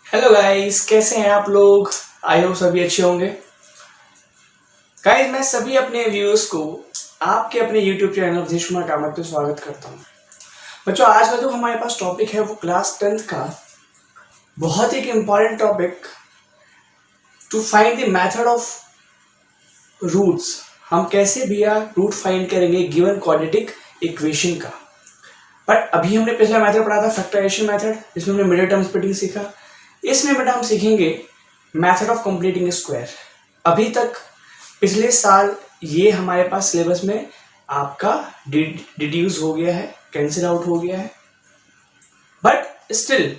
Hello guys, कैसे हैं आप लोग। आई होप सभी अच्छे होंगे। गाइस, मैं सभी अपने व्यूअर्स को आपके अपने यूट्यूब चैनल अवधेश कुमार कामत पे स्वागत करता हूं। बच्चों, आज का जो हमारे पास टॉपिक है वो क्लास 10th का बहुत ही important topic, to find the method of roots. हम कैसे भैया रूट फाइंड करेंगे गिवन क्वाड्रेटिक इक्वेशन का। बट अभी हमने पिछला मेथड पढ़ा था फैक्टराइजेशन मेथड, जिसमें हमने मिडिल टर्म स्प्लिटिंग सीखा। इसमें बेटा हम सीखेंगे मेथड ऑफ कंप्लीटिंग स्क्वायर। अभी तक पिछले साल ये हमारे पास सिलेबस में आपका डिड्यूस हो गया है, कैंसिल आउट हो गया है। बट स्टिल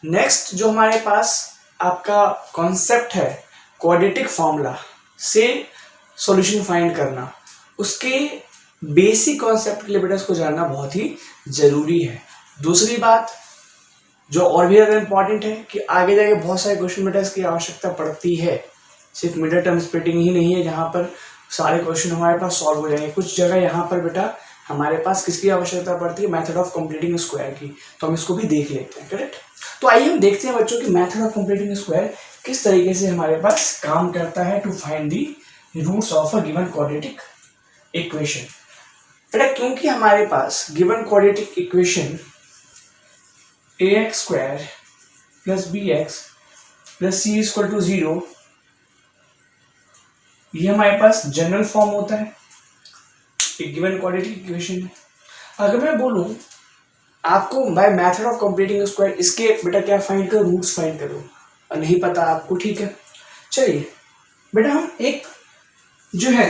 नेक्स्ट जो हमारे पास आपका कॉन्सेप्ट है क्वाड्रेटिक फॉर्मूला से सॉल्यूशन फाइंड करना, उसके बेसिक कॉन्सेप्ट के लिए बेटा इसको जानना बहुत ही जरूरी है। दूसरी बात जो और भी ज़्यादा इम्पॉर्टेंट है कि आगे जाके बहुत सारे क्वेश्चन बेटा इसकी आवश्यकता पड़ती है। सिर्फ मिडिल टर्म स्प्लिटिंग ही नहीं है जहाँ पर सारे क्वेश्चन हमारे पास सॉल्व हो जाएंगे। कुछ जगह यहाँ पर बेटा हमारे पास किसकी आवश्यकता पड़ती है, मेथड ऑफ कंप्लीटिंग स्क्वायर की। तो हम इसको भी देख लेते हैं, करेक्ट। तो आइए हम देखते हैं बच्चों की मेथड ऑफ कंप्लीटिंग स्क्वायर किस तरीके से हमारे पास काम करता है to find the roots of a given quadratic equation. बेटा क्योंकि हमारे पास given quadratic equation ax square plus bx plus c equal to 0, ये हमारे पास जनरल फॉर्म होता है, एक गिवन क्वाड्रेटिक इक्वेशन है। अगर मैं बोलूं आपको by method of completing square इसके बेटा क्या फाइंड करो, रूट्स फाइंड करो, और नहीं पता आपको, ठीक है। चलिए बेटा हम एक जो है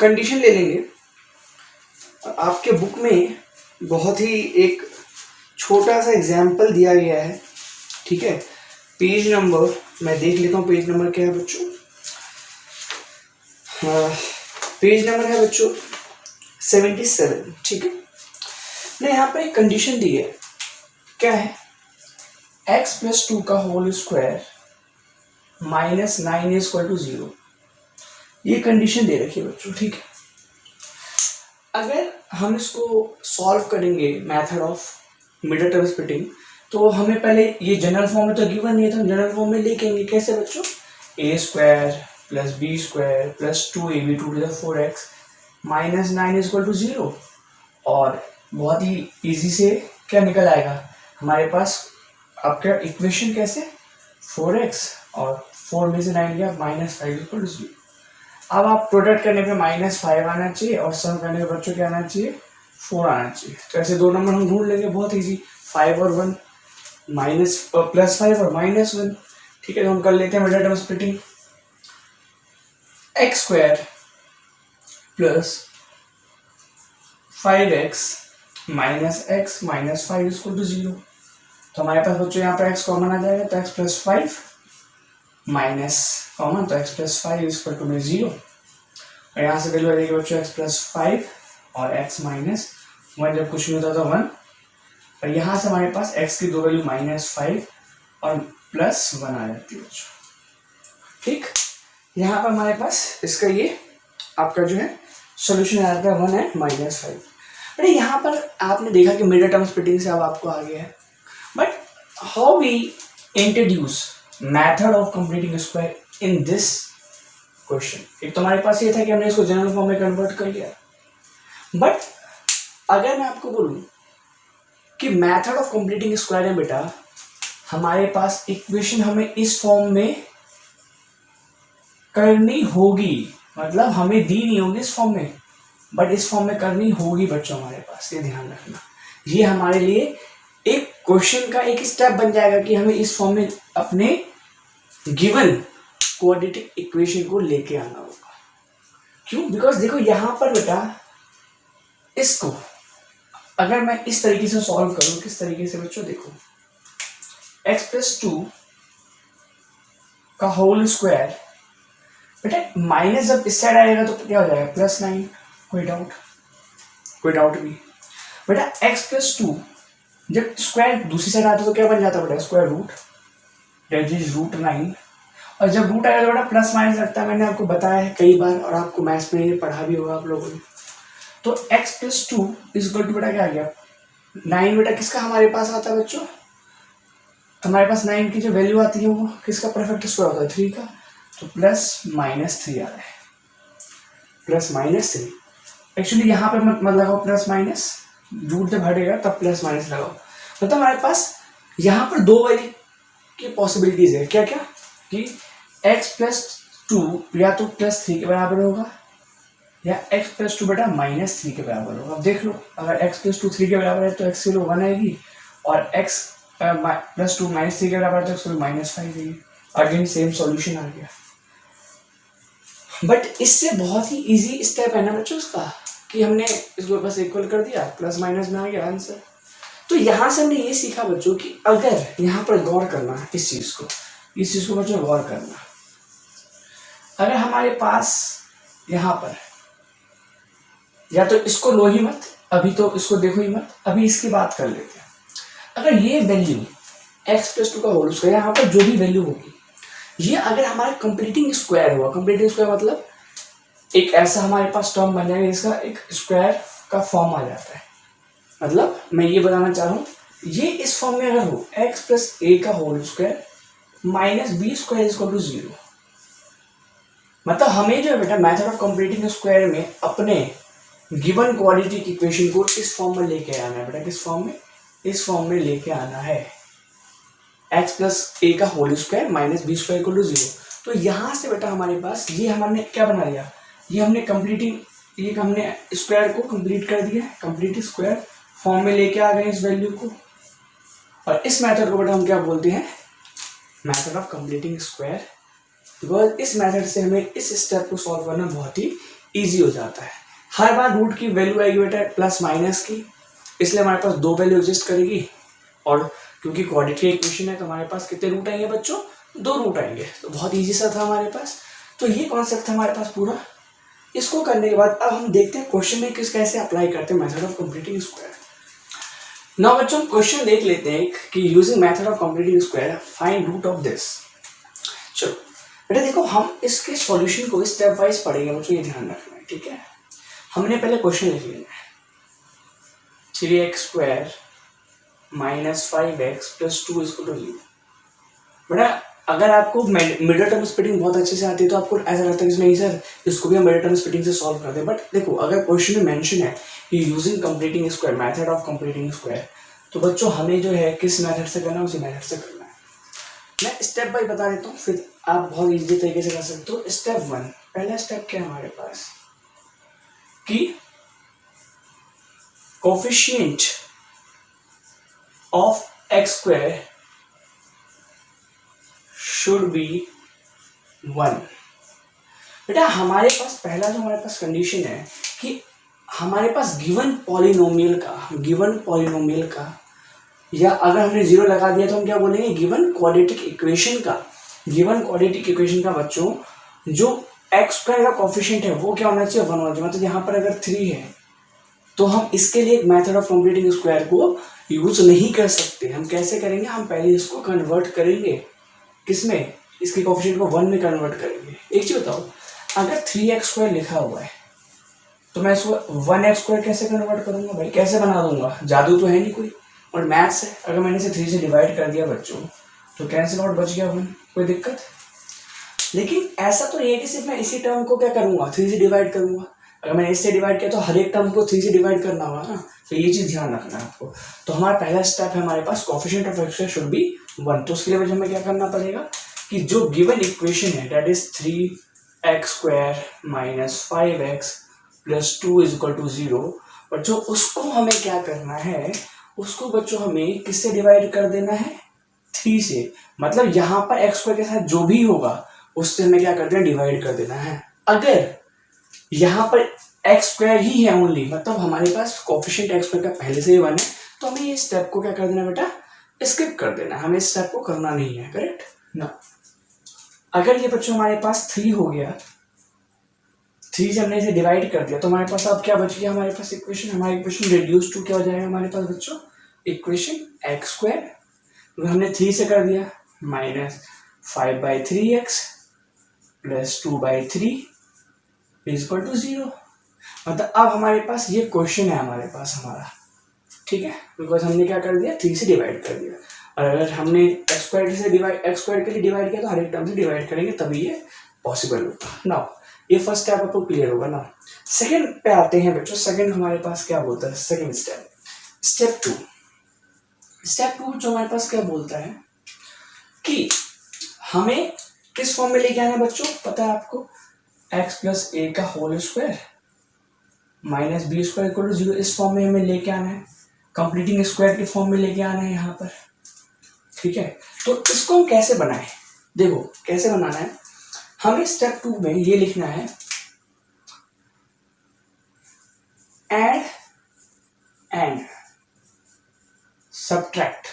कंडीशन ले लेंगे। आपके बुक में बहुत ही एक छोटा सा एग्जाम्पल दिया गया है, ठीक है। पेज नंबर मैं देख लेता हूँ, पेज नंबर क्या है बच्चों। पेज नंबर है बच्चों 77, ठीक है। ने यहाँ पर एक कंडीशन दी है, क्या है, x प्लस 2 का whole square minus 9 equal to 0। ये कंडीशन दे रखी है बच्चों, ठीक है। अगर हम इसको सॉल्व करेंगे method of middle term splitting, तो हमें पहले ये जनरल फॉर्म में तो गिवन नहीं है, तो हम जनरल फॉर्म में लेके आएंगे। कैसे बच्चों, a square plus B square plus 2ab to the 4x minus 9 equal to 0। और बहुत ही इजी से क्या निकल आएगा हमारे पास आपका इक्वेशन, कैसे 4x और 4 में से 9 गया माइनस 5 इक्वल टू 0। अब आप प्रोडक्ट करने पे -5 आना चाहिए और सम करने पे बच्चों क्या आना चाहिए, 4 आना चाहिए। तो ऐसे दो नंबर हम ढूंढ लेंगे, बहुत इजी, 5 और 1, माइनस प्लस 5 और -1, ठीक है। तो हम कर लेते हैं middle term splitting. x square plus 5x minus x minus 5 equal to 0। तो हमारे पास बच्चों यहाँ पर x कॉमन आ जाएगा, तो x प्लस 5 माइनस कॉमन, तो x प्लस 5 इक्वल टू 0। और यहाँ से वैल्यू आ जाएगी बच्चों x प्लस 5 और x माइनस 1, जब कुछ नहीं होता था 1। और यहाँ से हमारे पास x की दो वैल्यू -5 और +1 आ जाती है बच्चों, ठीक। यहाँ पर हमारे पास इसका ये आपका जो है सोल्यूशन आ जाता है 1 एंड -5। बट यहाँ पर आपने देखा कि मिडिल टर्म स्प्लिटिंग से अब आपको आ गया है। But how we introduce method of completing square in this question. एक तो हमारे पास ये था कि हमने इसको जनरल फॉर्म में कन्वर्ट कर लिया। बट अगर मैं आपको बोलूं कि मेथड ऑफ कंप्लीटिंग स्क्वायर है बेटा, हमारे पास इक्वेशन हमें इस फॉर्म में करनी होगी, मतलब हमें दी नहीं होगी इस फॉर्म में, बट इस फॉर्म में करनी होगी बच्चों हमारे पास, ये ध्यान रखना। ये हमारे लिए एक क्वेश्चन का एक स्टेप बन जाएगा कि हमें इस फॉर्म में अपने गिवन क्वाड्रेटिक इक्वेशन को लेके आना होगा। क्यों? बिकॉज देखो यहाँ पर बेटा इसको अगर मैं इस तरीके से सॉल्व करूं, किस तरीके से बच्चों, देखो x प्लस 2 का होल स्क्वायर, बेटा माइनस जब इस साइड आएगा तो क्या हो जाएगा +9। कोई डाउट नहीं बेटा। x प्लस 2 जब स्क्वायर दूसरी साइड आता है तो क्या बन जाता है बेटा, स्क्वायर रूट, दैट इज √9। और जब रूट आएगा तो बेटा प्लस माइनस लगता है, मैंने आपको बताया है कई बार, और आपको मैथ्स में ये पढ़ा भी होगा आप लोगों ने। तो x प्लस 2 इक्वल टू बेटा क्या आ गया 9। बेटा किसका हमारे पास आता है बच्चों, हमारे पास 9 की जो वैल्यू आती है वो किसका परफेक्ट स्क्वायर होता है, 3 का, तो प्लस माइनस 3 आ रहा है, प्लस माइनस 3। एक्चुअली यहाँ पे मत लगाओ प्लस माइनस, रूट जब हटेगा तब प्लस माइनस लगाओ। मतलब हमारे पास यहाँ पर दो वैल्यू की पॉसिबिलिटीज है, क्या क्या, कि x प्लस 2 या तो प्लस 3 के बराबर होगा या x प्लस 2 बेटा माइनस 3 के बराबर होगा। अब देख लो, अगर x प्लस 2 3 के बराबर है तो x की वैल्यू 1 आएगी, और x प्लस 2 माइनस 3 के बराबर है तो x की माइनस 5 आएगी। अगेन सेम सॉल्यूशन आ गया। बट इससे बहुत ही इजी स्टेप है ना बच्चों उसका, कि हमने इसको बस इक्वल कर दिया, प्लस माइनस में आ गया आंसर। तो यहाँ से हमने ये सीखा बच्चों कि अगर यहाँ पर गौर करना है इस चीज को बच्चों गौर करना, अगर हमारे पास यहाँ पर, या तो इसको लो ही मत, अभी तो इसको देखो ही मत, अभी इसकी बात कर लेते हैं। अगर ये वैल्यू x प्लस 2 का होल स्क्वायर, यहाँ पर जो भी वैल्यू होगी, ये अगर हमारा कंप्लीटिंग स्क्वायर हुआ, कंप्लीटिंग स्क्वायर मतलब एक ऐसा हमारे पास टर्म बन जाएगा जिसका एक स्क्वायर का फॉर्म आ जाता है। मतलब मैं ये बताना चाह रहा हूँ, ये इस फॉर्म में अगर हो x प्लस a का whole square minus B square is equal to 0, मतलब हमें जो है बेटा मेथड ऑफ कंप्लीटिंग स्क्वायर में अपने गिवन क्वाड्रेटिक इक्वेशन को इस फॉर्म में लेके आना है बेटा। किस फॉर्म में? इस फॉर्म में लेके आना है, x प्लस ए का whole square minus B square equal to 0। तो यहाँ से बेटा हमारे पास ये हमने क्या बना लिया, ये हमने कंप्लीटिंग, ये हमने स्क्वायर को कंप्लीट कर दिया, कंप्लीट स्क्वायर फॉर्म में लेके आ गए इस वैल्यू को। और इस मेथड को बेटा हम क्या बोलते हैं, method of completing square, because इस मेथड से हमें इस स्टेप को सॉल्व करना बहुत ही ईजी हो जाता है। हर बार रूट की वैल्यू आएगी बेटा प्लस माइनस की, इसलिए हमारे पास दो वैल्यू एग्जिस्ट करेगी, और क्योंकि क्वाड्रेटिक इक्वेशन है तो हमारे पास कितने रूट आएंगे बच्चों, दो रूट आएंगे। तो बहुत ईजी सा था हमारे पास। तो ये कॉन्सेप्ट था हमारे पास पूरा। इसको करने के बाद अब हम देखते हैं क्वेश्चन में कैसे अप्लाई करते हैं method of completing square. Now बच्चों क्वेश्चन देख लेते हैं कि using method of completing square find root of this. चलो बेटा देखो, हम इसके सॉल्यूशन को स्टेप वाइज पढ़ेंगे बच्चों, ये ध्यान रखना है, ठीक है। हमने पहले क्वेश्चन लिख लेना है, 3x square minus 5x plus 2 equal to 0। बेटा अगर आपको मिडिल टर्म स्प्लिटिंग बहुत अच्छे से आती है तो आपको ऐसा लगता है कि नहीं सर इसको भी हम मिडिल टर्म स्प्लिटिंग से सॉल्व कर दें। बट देखो, अगर क्वेश्चन में मेंशन है कि using completing square, method of completing square, तो बच्चों हमें जो है किस मेथड से करना है, उसी मेथड से करना है। मैं स्टेप बाय बता देता हूँ, फिर आप बहुत इजी तरीके से कर सकते हो। स्टेप 1, पहला स्टेप क्या है हमारे पास कि coefficient of x square should be 1। बेटा हमारे पास पहला जो हमारे पास कंडीशन है कि हमारे पास गिवन पॉलिनोमियल का, या अगर हमने 0 लगा दिया तो हम क्या बोलेंगे, गिवन क्वाड्रेटिक इक्वेशन का बच्चों जो एक्स स्क्वायर का कोफिशिएंट है वो क्या होना चाहिए, 1 होना चाहिए। मतलब यहाँ पर अगर 3 है तो हम इसके लिए एक मेथड ऑफ कंप्लीटिंग स्क्वायर को यूज नहीं कर सकते। हम कैसे करेंगे, हम पहले इसको कन्वर्ट करेंगे, किसमें, इसके कोफिशिएंट को 1 में कन्वर्ट करेंगे। एक चीज बताओ, अगर 3x स्क्वायर लिखा हुआ है तो मैं इसको 1x स्क्वायर कैसे कन्वर्ट करूंगा भाई, कैसे बना दूंगा, जादू तो है नहीं कोई, और मैथ्स है। अगर मैंने इसे 3 से डिवाइड कर दिया बच्चों तो कैंसिल आउट बच गया 1, कोई दिक्कत। लेकिन ऐसा तो नहीं है कि सिर्फ मैं इसी टर्म को क्या करूंगा, 3 से डिवाइड करूंगा। अगर मैंने इससे डिवाइड किया तो हर एक टर्म को 3 से डिवाइड करना होगा ना, तो ये चीज ध्यान रखना है आपको। तो हमारा पहला स्टेप है हमारे पास coefficient of x should be 1। तो उसके लिए हमें क्या करना पड़ेगा कि जो गिवन इक्वेशन है that is 3x square minus 5x plus 2 is equal to 0, बच्चों उसको हमें क्या करना है, उसको बच्चों हमें किससे डिवाइड कर देना है, 3 से। मतलब यहाँ पर x स्क्वायर के साथ जो भी होगा उससे हमें क्या कर देना, डिवाइड कर देना है। अगर यहाँ पर एक्स स्क्वायर ही है ओनली, मतलब हमारे पास कोफिशिएंट एक्स स्क्वायर का पहले से ही 1 है, तो हमें ये स्टेप को क्या कर देना बेटा, स्किप कर देना, हमें इस स्टेप को करना नहीं है, करेक्ट ना। अगर ये बच्चों हमारे पास 3 हो गया, 3 से हमने इसे डिवाइड कर दिया, तो हमारे पास अब क्या बच गया, हमारे पास इक्वेशन, हमारा इक्वेशन रिड्यूस टू क्या हो जाएगा हमारे पास बच्चों, इक्वेशन एक्स स्क्वायर हमने 3 से कर दिया minus 5/3x plus 2/3 is equal to 0। मतलब अब हमारे पास ये क्वेश्चन है हमारे पास हमारा, ठीक है, बिकॉज हमने क्या कर दिया, 3 से डिवाइड कर दिया। और अगर हमने एक्स स्क्वायर के लिए डिवाइड किया तो हर एक टर्म से डिवाइड करेंगे तभी ये पॉसिबल होगा। नाउ ये फर्स्ट स्टेप आपको क्लियर होगा ना। सेकंड पे आते हैं बच्चों। सेकंड हमारे पास क्या बोलता है, सेकंड स्टेप टू जो हमारे पास क्या बोलता है कि हमें किस फॉर्म में लेके आना है बच्चों, पता है आपको, x प्लस ए का whole square minus B square equal to 0, इस फॉर्म में हमें लेके आना है, कंप्लीटिंग स्क्वायर के फॉर्म में लेके आना है यहाँ पर। ठीक है, तो इसको हम कैसे बनाएं, देखो कैसे बनाना है। हमें स्टेप 2 में ये लिखना है ऐड एंड सब्ट्रैक्ट।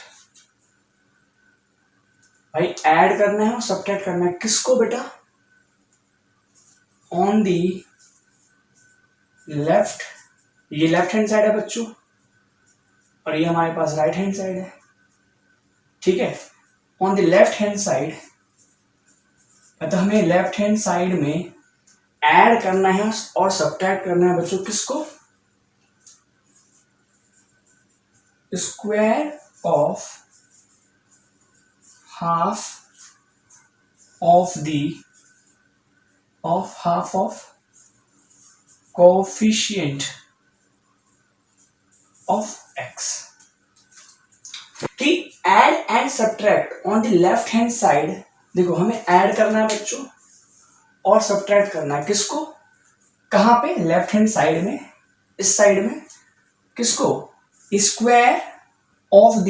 भाई ऐड करना है और सब्ट्रैक्ट करना है, किसको बेटा, ऑन दी लेफ्ट, ये लेफ्ट हैंड साइड है बच्चों और ये हमारे पास राइट हैंड साइड है। ठीक है, on the left hand side, मतलब हमें लेफ्ट हैंड साइड में ऐड करना है और सब्ट्रैक्ट करना है बच्चों, किसको, square of half of coefficient of x. कि add and subtract on the left hand side, देखो हमें ऐड करना है बच्चों और सब्ट्रैक्ट करना है, किसको, कहां पे, लेफ्ट हैंड साइड में, इस साइड में, किसको, square of the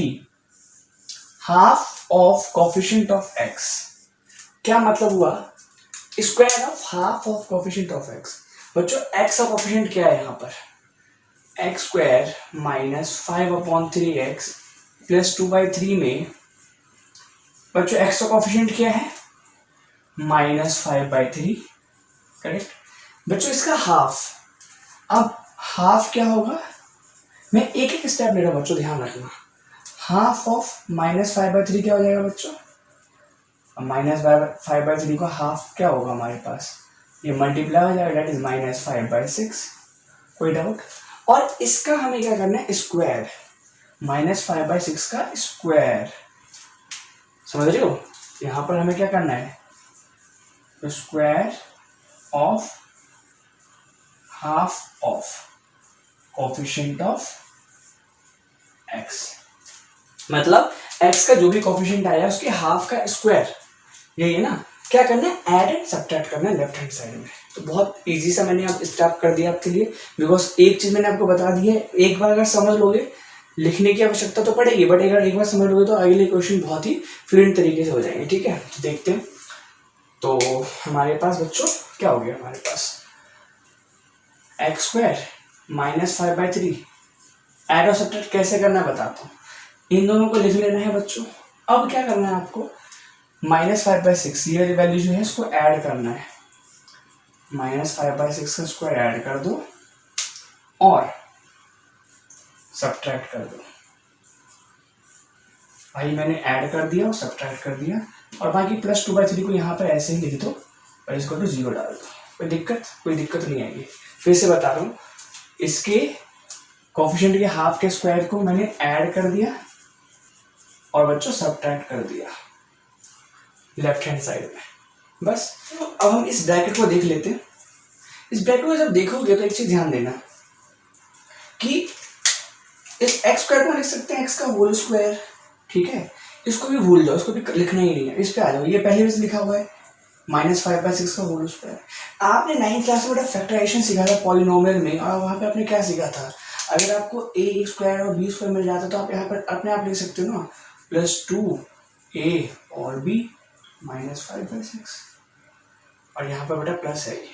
half of coefficient of x. क्या मतलब हुआ, square of half of coefficient of x. बच्चों एक्स का कोफिशिएंट क्या है यहाँ पर, x square minus 5/3x plus 2/3 में बच्चों एक्स का कोफिशिएंट क्या है, -5/3, करेक्ट। बच्चों इसका हाफ, अब हाफ क्या होगा, मैं एक एक स्टेप ले रहा हूं बच्चों, ध्यान रखना। हाफ ऑफ -5/3 क्या हो जाएगा बच्चों, -5/3 का हाफ क्या होगा हमारे पास, ये मल्टीप्लाई हो जाएगा, दैट इज -5/6, कोई डाउट। और इसका हमें क्या करना है, स्क्वायर, -5/6 का स्क्वायर, समझ रहे हो, यहां पर हमें क्या करना है, square of half of coefficient of x, मतलब एक्स का जो भी कोफिशिएंट आया उसके हाफ का स्क्वायर, यही है ना। क्या करना है, ऐड एंड सब्ट्रैक्ट करना है लेफ्ट हैंड साइड में। तो बहुत इजी सा मैंने अब स्टार्ट कर दिया आपके लिए, बिकॉज एक चीज मैंने आपको बता दी है, एक बार अगर समझ लोगे लिखने की आवश्यकता तो पड़ेगी, बट अगर एक बार समझ लोगे तो अगले क्वेश्चन बहुत ही फ्लुएंट तरीके से हो जाएंगे। ठीक है, तो देखते हैं। तो हमारे पास बच्चों क्या हो गया, हमारे पास एक्स स्क्वायर -5/3, ऐड और सब्ट्रैक्ट कैसे करना है बताता हूँ, इन दोनों को लिख लेना है बच्चों। अब क्या करना है आपको, -5/6 ये वैल्यू जो है इसको ऐड करना है, -5/6 का स्क्वायर ऐड कर दो और सब्ट्रैक्ट कर दो। भाई मैंने ऐड कर दिया और सब्ट्रैक्ट कर दिया, और बाकी +2/3 को यहाँ पर ऐसे ही लिख दो और इसको तो 0 डाल दो, कोई दिक्कत नहीं आएगी। फिर से बता रहा हूँ, इसके कोफिशिएंट के हाफ के स्क्वायर को मैंने ऐड कर दिया और बच्चों सब्ट्रैक्ट कर दिया लेफ्ट हैंड साइड में, बस। तो अब हम इस ब्रैकेट को देख लेते हैं। इस ब्रैकेट को जब देखोगे तो एक चीज ध्यान देना कि इस एक्स स्क्वायर को लिख सकते हैं एक्स का होल स्क्वायर, ठीक है, इसको भी भूल जाओ, इसको भी लिखना ही नहीं है, इस पे आ जाओ। ये पहले भी लिखा हुआ है -5/6 का होल स्क्वायर। आपने 9th क्लास में फैक्टराइजेशन सीखा था पॉलिनोमियल में, और वहाँ पे आपने क्या सीखा था, अगर आपको a स्क्वायर और b स्क्वायर मिल जाता तो आप यहाँ पर अपने आप लिख सकते हो ना, +2a और b -5/6, और यहाँ पर बेटा प्लस है ये,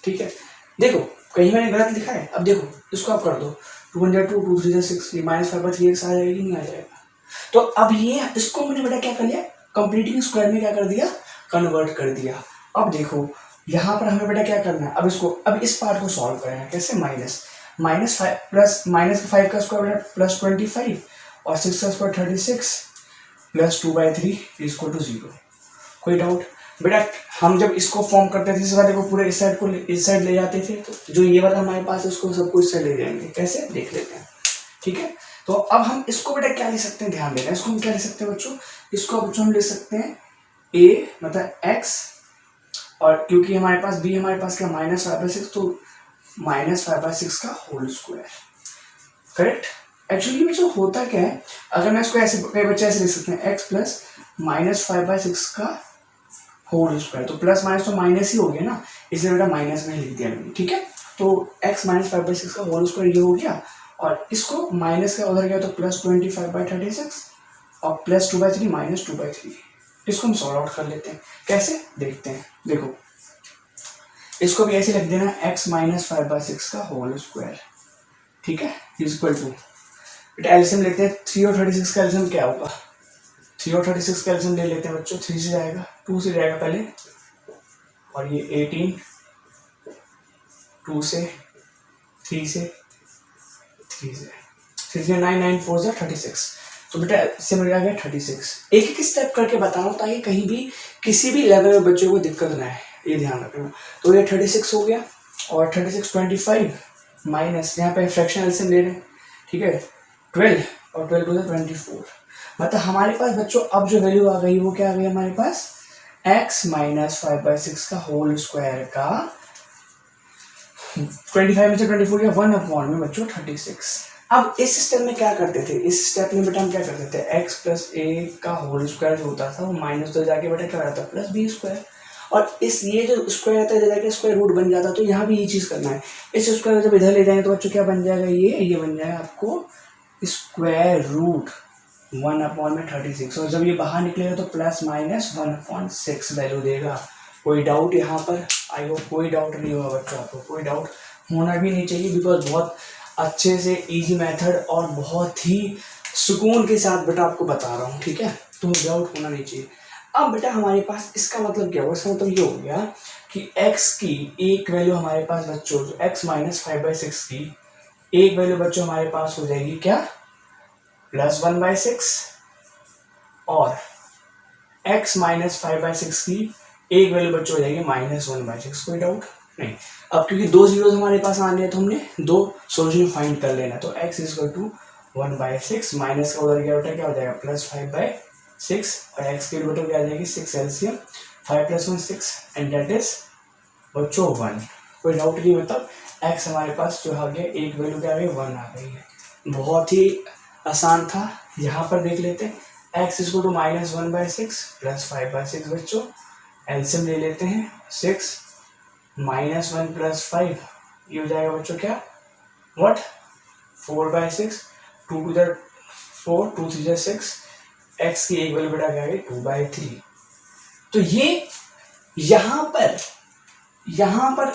ठीक है। देखो कहीं मैंने गलत लिखा है, अब देखो इसको आप कर दो, 2 × 2 2 3 6, ये -5/3x आ जाएगा कि नहीं आ जाएगा। तो अब ये इसको मैंने बेटा क्या कर लिया, कंप्लीटिंग स्क्वायर में क्या कर दिया, कन्वर्ट कर दिया। अब देखो यहाँ पर हमें बेटा क्या करना है, अब इस पार्ट को सॉल्व करना है, कैसे, -5 का स्क्वायर बेटा +25 और 6 का स्क्वायर 36 +2/3 = 0। कोई डाउट बेटा, हम जब इसको फॉर्म करते थे इस वाले को पूरे इस साइड ले जाते थे, तो जो ये वाला हमारे पास है उसको सबको इस साइड ले जाएंगे, कैसे देख लेते हैं, ठीक है। तो अब हम इसको बेटा क्या लिख सकते हैं, ध्यान देना, इसको हम क्या लिख सकते हैं बच्चों, इसको बच्चों हम लिख सकते हैं a मतलब x, और क्योंकि हमारे पास b हमारे पास क्या -5/6, तो -5/6 का होल स्क्वायर, करेक्ट। एक्चुअली बच्चों होता क्या है, अगर मैं इसको ऐसे, कई बच्चे ऐसे लिख सकते हैं x प्लस -5/6 का होल स्क्वायर, तो प्लस माइनस तो माइनस ही हो गया ना, इसलिए बेटा माइनस में लिख दिया मैंने, ठीक है। तो x -5/6 का होल स्क्वायर ये हो गया, और इसको माइनस का उधर गया तो प्लस 25/36 और प्लस 2/3 माइनस 2/3। इसको हम सॉल्व आउट कर लेते हैं, कैसे देखते हैं। देखो इसको भी ऐसे लिख देना x -5/6 का होल स्क्वायर, ठीक है, इक्वल टू, बेटा एलसीएम लेते हैं, 3 और 36 का एलसीएम क्या होगा, 3 और 36 का एलसीएम ले लेते हैं बच्चों, 3 से जाएगा 2 से जाएगा पहले, और ये 18, 2 से, 3 से, 3 से 9, 9 4 से 36, तो बेटा इससे मिल गया 36। एक एक स्टेप करके बता रहा हूँ ताकि कहीं भी किसी भी लेवल में बच्चों को दिक्कत ना आए, ये ध्यान रखना। तो ये 36 हो गया, और 36 25 माइनस, यहाँ पे फ्रैक्शन एलसीएम ले रहे हैं, ठीक है, 12 और 12 टू 24, मतलब हमारे पास बच्चों अब जो वैल्यू आ गई वो क्या आ गई हमारे पास, x -5/6 का होल स्क्वायर का 25 में से 24 गया 1 में बच्चों 36। अब इस स्टेप में क्या करते थे, इस स्टेप में बेटा हम क्या करते थे, x प्लस a का होल स्क्वायर जो होता था वो माइनस तो जाके बेटा क्या रहता प्लस b स्क्वायर, और इस ये जो स्क्वायर रहता है जाके स्क्वायर रूट बन जाता, तो यहाँ भी ये चीज़ करना है, इस स्क्वायर जब इधर ले जाएंगे तो बच्चों क्या बन जाएगा, ये बन जाएगा आपको स्क्वायर रूट 1/36, और जब ये बाहर निकलेगा तो प्लस माइनस 1/6 वैल्यू देगा। कोई डाउट यहाँ पर, आई होप कोई डाउट नहीं होगा बच्चों, आपको कोई डाउट होना भी नहीं चाहिए, बिकॉज बहुत अच्छे से इजी मेथड और बहुत ही सुकून के साथ बेटा आपको बता रहा हूँ, ठीक है, तो डाउट होना नहीं चाहिए। अब बेटा हमारे पास इसका मतलब क्या हुआ, इसका मतलब ये हो गया कि x की एक वैल्यू हमारे पास बच्चों, x -5/6 की एक वैल्यू बच्चों हमारे पास हो जाएगी क्या, +1/6, और x -5/6 की एक वैल्यू बच्चों हो जाएगी -1/6। कोई डाउट नहीं। अब क्योंकि दो जीरोज हमारे पास आने हैं तो हमने दो सोल्यूशन फाइंड कर लेना, तो x = 1/6, माइनस का उधर गया बेटा क्या हो जाएगा +5/6, और x की बेटा क्या आ जाएगी 6 एलसीएम, 5 + 1 6, एंड दैट इज बच्चों 1। कोई डाउट नहीं, मतलब x हमारे पास जो आ गया एक वैल्यू क्या आ गई 1 आ गई है, बहुत ही आसान था। यहाँ पर देख लेते हैं, x = -1/6 + 5/6 बच्चों, एलसीएम ले लेते हैं, 6 -1 + 5 ये हो जाएगा बच्चों क्या, व्हाट 4/6, 2 to 4, 2 3 6, x की एक वैल्यू बेटा क्या गई 2/3। तो ये यहाँ पर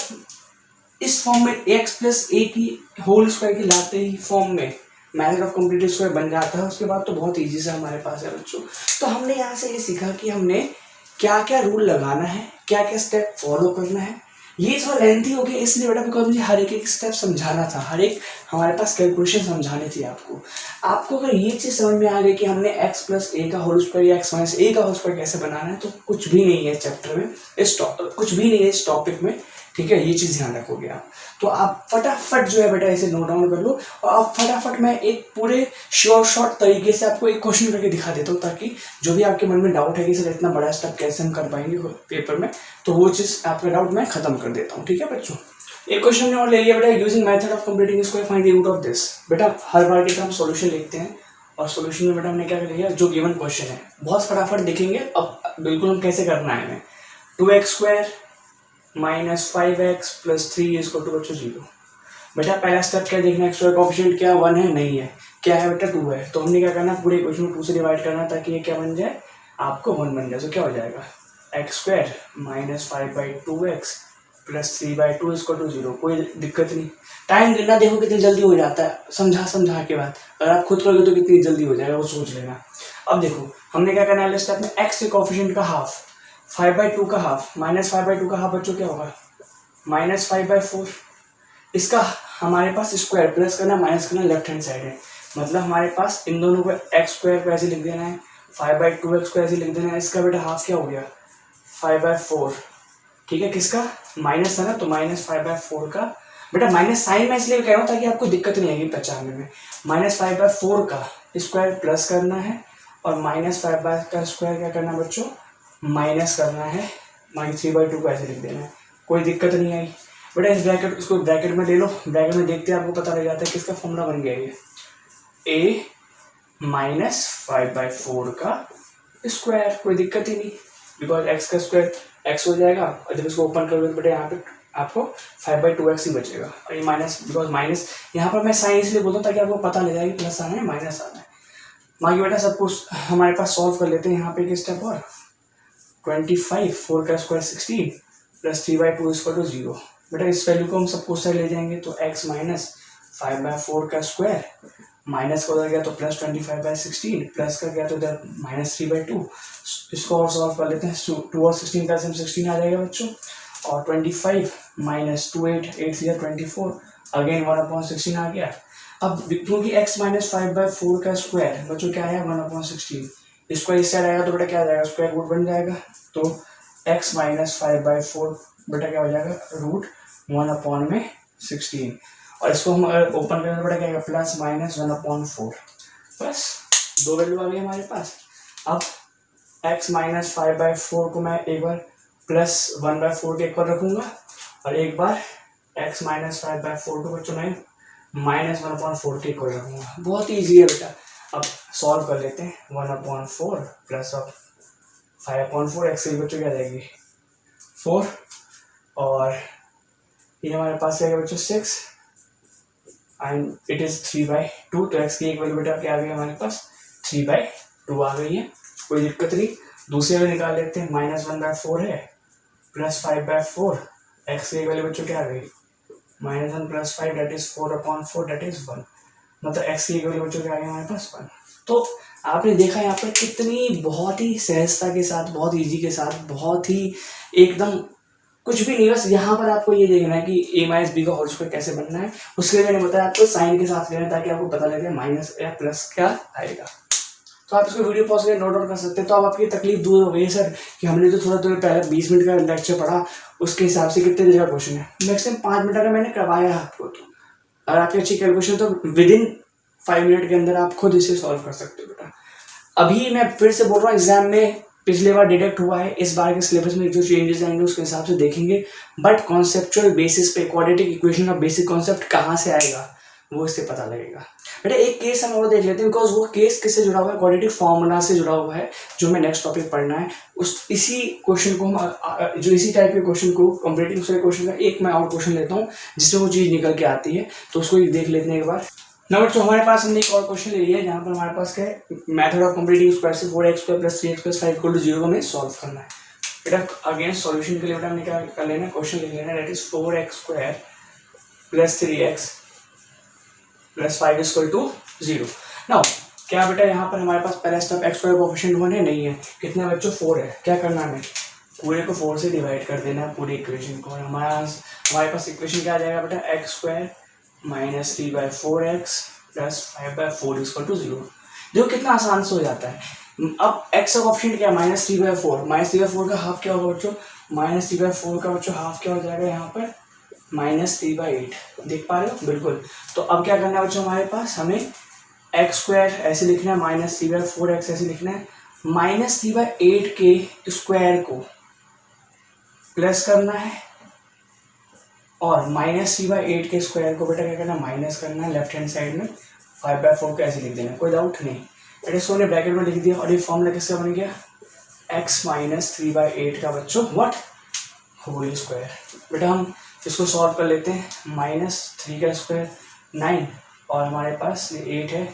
इस फॉर्म में x + a की होल स्क्वायर की लाते ही फॉर्म में मेथड ऑफ कंप्लीट स्क्वायर बन जाता है। उसके बाद तो बहुत इजी से हमारे पास है बच्चों। तो हमने यहाँ से ये सीखा कि हमने क्या क्या रूल लगाना है, क्या क्या स्टेप फॉलो करना है। ये थोड़ा लेंथी हो गया इसलिए बेटा बिकॉज मुझे हर एक स्टेप समझाना था, हर एक हमारे पास कैलकुलेशन समझानी थी आपको अगर ये चीज़ समझ में आ गई कि हमने x + a का होल स्क्वायर या x - a का होल स्क्वायर कैसे बनाना है, तो कुछ भी नहीं है चैप्टर में, कुछ भी नहीं है इस टॉपिक में, ठीक है। ये चीज़ ध्यान रखोगे आप, तो आप फटाफट जो है बेटा इसे नोट डाउन कर लो, और आप फटाफट मैं एक पूरे शॉर्ट तरीके से आपको एक क्वेश्चन करके दिखा देता हूँ, ताकि जो भी आपके मन में डाउट है कि सर इतना बड़ा स्टेप कैसे हम कर पाएंगे पेपर में, तो वो चीज़ आपका डाउट मैं खत्म कर देता हूँ, ठीक है बच्चों। एक क्वेश्चन ने और ले लिया बेटा, using method of completing square find the root of this. बेटा हर बार की तरह हम सॉल्यूशन लिखते हैं, और सॉल्यूशन में बेटा हमने क्या कर लिया, जो गिवन क्वेश्चन है बहुत फटाफट देखेंगे। अब बिल्कुल हम कैसे करना है, हमें 2x² - 5x + 3 = बच्चों 0। बेटा पहला स्टेप क्या देखना, x² कोएफिशिएंट क्या 1 है, नहीं है, क्या है बेटा 2 है, तो हमने क्या करना पूरे इक्वेशन को 2 से डिवाइड करना ताकि ये क्या बन जाए, आपको 1 बन जाए। तो क्या हो जाएगा x² - 5/2x + 3/2 = 0। कोई दिक्कत नहीं, टाइम गिनना देखो कितनी जल्दी हो जाता है, समझा के बाद अगर आप खुद करोगे तो कितनी जल्दी हो जाएगा वो सोच लेना। अब देखो हमने क्या करना है स्टेप में, x के कोएफिशिएंट का हाफ, 5/2 का हाफ, -5/2 का हाफ बच्चों क्या होगा -5/4। इसका हमारे पास स्क्वायर प्लस करना माइनस करना लेफ्ट हैंड साइड है, मतलब हमारे पास इन दोनों को x² को ऐसे लिख देना है, 5/2x को ऐसे लिख देना है। इसका बेटा हाफ क्या हो गया 5/4, ठीक है। किसका माइनस है ना, तो -5/4 का बेटा माइनस साइन में इसलिए कह रहा हूँ ताकि आपको दिक्कत नहीं आएगी पहचानने में। -5/4 का स्क्वायर प्लस करना है और -5 का स्क्वायर क्या करना है बच्चों, माइनस करना है। -3/2 को ऐसे लिख देना है, कोई दिक्कत नहीं आई बेटा। इस ब्रैकेट, इसको ब्रैकेट में ले लो, ब्रैकेट में देखते हैं आपको पता लग जाता है किसका फॉर्मूला बन गया ये, a -5/4 का स्क्वायर, कोई दिक्कत ही नहीं, बिकॉज x का स्क्वायर x हो जाएगा और जब इसको ओपन करोगे तो बेटा यहाँ पे आपको 5/2x ही बचेगा। और ये माइनस, बिकॉज माइनस यहाँ पर मैं साइन इसलिए बोलता हूँ ताकि आपको पता लग जाए कि प्लस आना है माइनस आना है। बाकी बेटा सब कुछ हमारे पास सॉल्व कर लेते हैं। यहाँ पे एक स्टेप और 25, 4 का स्क्वायर 16 प्लस 3/2 = 0। बेटा इस वैल्यू को हम सबको उस साइड ले जाएंगे तो x -5/4 का स्क्वायर माइनस का उधर गया तो प्लस 25/16 प्लस का गया तो इधर -3/2। इसको और सॉल्व कर लेते हैं। 2 और 16 का 16 आ जाएगा बच्चों, और 25 -2 8 3 24 अगेन 1/16 आ गया। अब क्योंकि x -5/4 का स्क्वायर बच्चों क्या है 1/16, इसको इस साइड आएगा तो बेटा क्या आ जाएगा, स्क्वायर रूट बन जाएगा। तो x -5/4 बेटा क्या हो जाएगा, √1/16। और इसको हम ओपन करें तो बेटा क्या आएगा, +-1/4। बस दो वैल्यू आ गई हमारे पास। अब x -5/4 को मैं एक बार +1/4 के इक्वल रखूंगा और एक बार x -5/4 को बच्चों मैं -1/4 के इक्वल रखूंगा। बहुत ईजी है बेटा। अब सॉल्व कर लेते हैं। 1/4 प्लस 5/4 x की बच्चों क्या जाएगी 4, और ये हमारे पास है बच्चों 6 एंड इट इज 3/2। तो x की एक वैल्यू बेटा क्या आ गई हमारे पास 3/2 आ गई है, कोई दिक्कत नहीं। दूसरे में निकाल लेते हैं, -1/4 है प्लस 5/4, x की एक वैल्यू बच्चों क्या आ गई -1 + 5 दैट इज 4/4 दैट इज 1। मतलब x की एक वैल्यू बच्चों क्या आ गई हमारे पास 1। तो आपने देखा यहाँ पर कितनी बहुत ही सहजता के साथ, बहुत इजी के साथ, बहुत ही एकदम कुछ भी नहीं, बस यहाँ पर आपको ये देखना है कि a - b का होल स्क्वायर कैसे बनना है। उसके लिए मैंने बताया आपको साइन के साथ लेना है ताकि आपको पता लगे माइनस या प्लस क्या आएगा। तो आप इसको वीडियो पॉज करके नोट डाउन कर सकते हैं। तो अब आपकी तकलीफ दूर हो गई है सर कि हमने जो थोड़ा देर पहले 20 मिनट का लेक्चर पढ़ा उसके हिसाब से कितने देर का क्वेश्चन है, मैक्सिमम 5 मिनट का मैंने करवाया है आपको। तो अगर आपकी अच्छी कैलकुलेशन तो विदिन 5 मिनट के अंदर आप खुद इसे सॉल्व कर सकते हो बेटा। अभी मैं फिर से बोल रहा हूँ, एग्जाम में पिछले बार डिडक्ट हुआ है, इस बार के सिलेबस में जो चेंजेस आएंगे उसके हिसाब से देखेंगे, बट कॉन्सेप्चुअल बेसिस पे क्वाड्रेटिक इक्वेशन का बेसिक कॉन्सेप्ट कहाँ से आएगा वो इससे पता लगेगा बेटा। एक केस हम और देख लेते हैं, बिकॉज वो केस किससे जुड़ा हुआ है, क्वाड्रेटिक फॉर्मूला से जुड़ा हुआ है, जो मैं नेक्स्ट टॉपिक पढ़ना है। उस इसी क्वेश्चन को हम जो इसी टाइप के क्वेश्चन को कंप्लीटिंग क्वेश्चन का एक मैं और क्वेश्चन लेता हूँ जिससे वो चीज़ निकल के आती है, तो उसको देख लेते हैं एक बार। नंबर 2 हमारे पास हमने एक और क्वेश्चन ले लिया है जहाँ पर हमारे पास क्या है, मेथड ऑफ कंप्लीटिंग स्क्वायर से 4x² + 3x + 5 = 0 हमें सॉल्व करना है बेटा। अगेन सॉल्यूशन के लिए बेटा हमने क्या कर लेना, क्वेश्चन लिख लेना, that is 4x² + 3x + 5 = 0। Now क्या बेटा यहाँ पर हमारे पास पहला स्टेप x² कोएफिशिएंट 1 है, नहीं है, कितने बच्चों 4 है। क्या करना है, हमें पूरे को 4 से डिवाइड कर देना है पूरी इक्वेशन को। हमारे पास इक्वेशन क्या आ जाएगा बेटा, x² - 3/4x + 5/4 = 0। देखो कितना आसान से हो जाता है। अब x का कोएफिशिएंट क्या है -3/4, -3/4 का हाफ क्या होगा बच्चों, -3/4 का बच्चों हाफ क्या हो जाएगा यहाँ पर -3/8। देख पा रहे हो बिल्कुल। तो अब क्या करना है बच्चों, हमारे पास हमें x² ऐसे लिखना है, -3/4x ऐसे लिखना है, -3/8 के स्क्वायर को प्लस करना है और -3/8 के स्क्वायर को बेटा क्या करना है, माइनस करना है लेफ्ट हैंड साइड में। 5/4 को ऐसे लिख देना, कोई डाउट नहीं। बेटा इसको हमने ब्रैकेट में लिख दिया और ये फॉर्मूला किसका बन गया, x - 3/8 का बच्चों व्हाट होल स्क्वायर। बेटा हम इसको सॉल्व कर लेते हैं, -3 का स्क्वायर 9 और हमारे पास ये 8 है,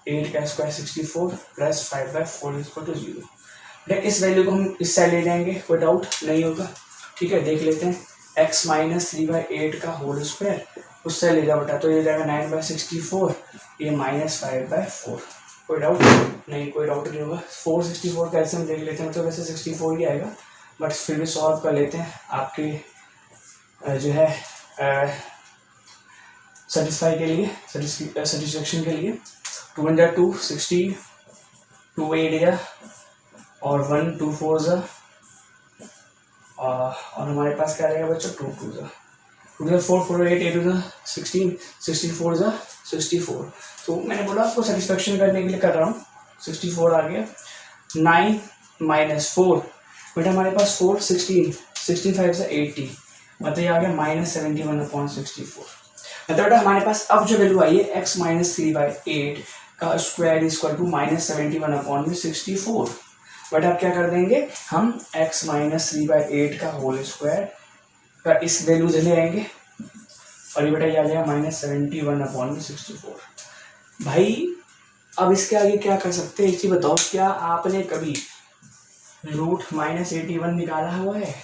8 का स्क्वायर 64 + 5/4 = 0। बेटा इस वैल्यू को हम इस साइड ले जाएंगे, कोई डाउट नहीं होगा, ठीक है। देख लेते हैं, x - 3/8 का होल स्क्वायर उस साइड ले जाओ बेटा, तो ये जाएगा 9/64, ये -5/4। कोई डाउट नहीं, कोई डाउट नहीं होगा। 464 का ऐसे हम देख लेते हैं, मतलब वैसे 64 ही आएगा, बट फिर भी सॉल्व कर लेते हैं आपके जो है सेटिस्फाई के लिए, सेटिस्फेक्शन के लिए। 2 × 2 16, 2 × 8 और 1 2 4 और हमारे पास क्या रहेगा बच्चों 2 2 टू 4 4 8 8 16 16 4 64। तो मैंने बोला आपको सेटिस्फेक्शन करने के लिए कर रहा हूँ। 64 आ गया। 9 माइनस 4, बेटा हमारे पास 4 16 16 5 80, मतलब ये आ गया -71/64। मतलब बेटा हमारे पास अब जो वैल्यू आई है x माइनस 3/8 का स्क्वायर इक्वल टू -71/64। बट अब क्या कर देंगे हम x माइनस 3/8 का होल स्क्वायर का इस वैल्यू से ले आएंगे और ये बेटा ये आ जाएगा -71/64। भाई अब इसके आगे क्या कर सकते हैं, एक चीज बताओ, क्या आपने कभी रूट -81 निकाला हुआ है?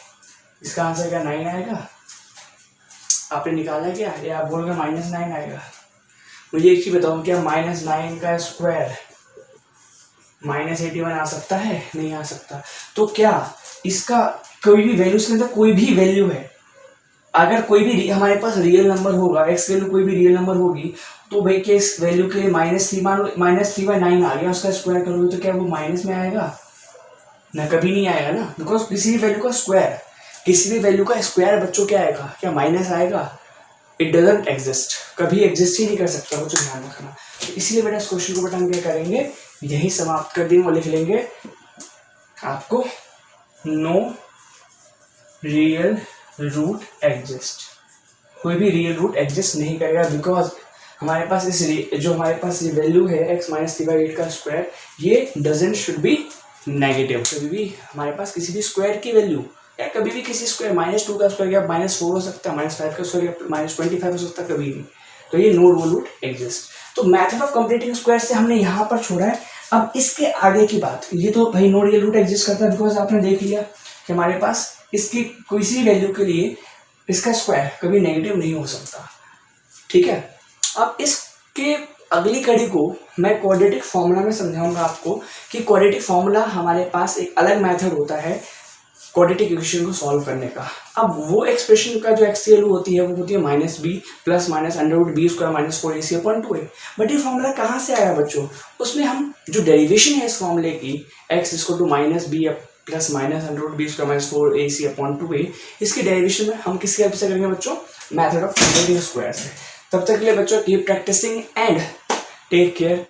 इसका आंसर क्या 9 आएगा? आपने निकाला क्या, या आप बोल रहे -9 आएगा? मुझे एक चीज बताओ, क्या -9 का स्क्वायर -81 आ सकता है? नहीं आ सकता। तो क्या इसका कोई भी वैल्यू, इसके अंदर कोई भी वैल्यू है, अगर कोई भी हमारे पास रियल नंबर होगा, एक्स वैल्यू कोई भी रियल नंबर होगी, तो भाई के इस वैल्यू के लिए -3/9 आ गया, उसका स्क्वायर करोगे तो क्या वो माइनस में आएगा? ना, कभी नहीं आएगा ना, बिकॉज किसी भी वैल्यू का स्क्वायर, किसी भी वैल्यू का स्क्वायर बच्चों क्या आएगा, क्या माइनस आएगा? इट डजंट एग्जिस्ट, कभी एग्जिस्ट ही नहीं कर सकता, बच्चों ध्यान रखना। तो इसलिए बेटा इस क्वेश्चन को बेटा हम क्या करेंगे, यही समाप्त कर देंगे और लिख लेंगे आपको नो रियल रूट एग्जिस्ट। कोई भी रियल रूट एग्जिस्ट नहीं करेगा, बिकॉज हमारे पास जो हमारे पास ये वैल्यू है x माइनस 3/8 का स्क्वायर, ये डजंट शुड बी नेगेटिव। कभी भी हमारे पास किसी भी स्क्वायर की वैल्यू, या कभी भी किसी स्क्वायर -2 का स्क्वायर या -4 हो सकता है, -5 का स्क्वायर या -25 हो सकता है, कभी नहीं। तो ये नो रियल रूट एग्जिस्ट। तो मेथड ऑफ कंप्लीटिंग स्क्वायर से हमने यहाँ पर छोड़ा है। अब इसके आगे की बात, ये तो भाई नो रियल रूट एग्जिस्ट करता है, बिकॉज आपने देख लिया कि हमारे पास इसकी किसी वैल्यू के लिए इसका स्क्वायर कभी नेगेटिव नहीं हो सकता, ठीक है। अब इसके अगली कड़ी को मैं क्वाड्रेटिक फॉर्मूला में समझाऊंगा आपको कि क्वाड्रेटिक फॉर्मूला हमारे पास एक अलग मेथड होता है क्वाड्रेटिक इक्वेशन को सॉल्व करने का। अब वो एक्सप्रेशन का जो एक्स की वैल्यू होती है वो होती है -b plus -√b² -4ac/2a। But ये फॉर्मूला कहाँ से आया बच्चों? उसमें हम जो डेरिवेशन है इस फॉर्मूले की x -b plus -√b² -4ac/2a, इसके डेरिवेशन में हम किसकी हेल्प से करेंगे बच्चों? मेथड ऑफ कंप्लीटिंग स्क्वायर से। तब तक के लिए बच्चों keep practising and take care.